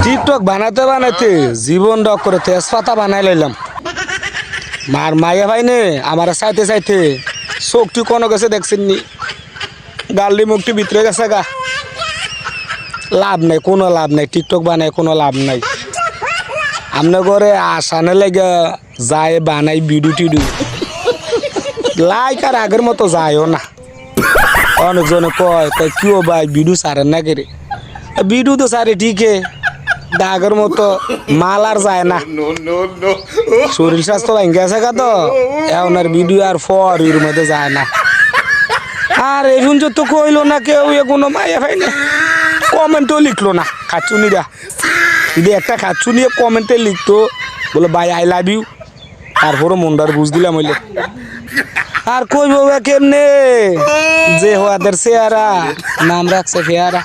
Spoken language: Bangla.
টিকটক বানাতে বানাতে জীবন ডক করে তেজপাতা বানাই লাইলাম। মার মাইয়া ভাই নে আমার চাইতে চাইতে চোখটি কোনো গেছে দেখছেন নি, গাল্লি মুখটি ভিতরে গেছে গা। লাভ নাই, কোনো লাভ নাই, টিকটক বানাই কোনো লাভ নাই। আপনার ঘরে আসানে লেগে যায় বানাই ভিডিও টিডিও, লাইক আর আগের মতো যায়ও না। অনেকজনে কয় কয় কিও ভাই ভিডিও সারেন না কেরে, ভিডিও তো সারে ঠিকই, আগের মতো মাল আর যায় না। শরীর স্বাস্থ্য ভেঙে গেছে গা, তো এখন আর ভিডিও আর ফর এর মধ্যে যায় না। আর এখন তো কইলো না কেউ, কোনো মাইয়া ভাই না, কমেন্টও লিখলো না। খাচ্ছুনিরা যদি একটা খাচ্ছু নিয়ে কমেন্টে লিখতো বলে ভাই আই লাভ ইউ, তারপরও মনটার বুঝ দিলাম হইলে। আর কইব কেমনে যে হওয়াদের চেহারা নাম রাখছে ফেয়ারা।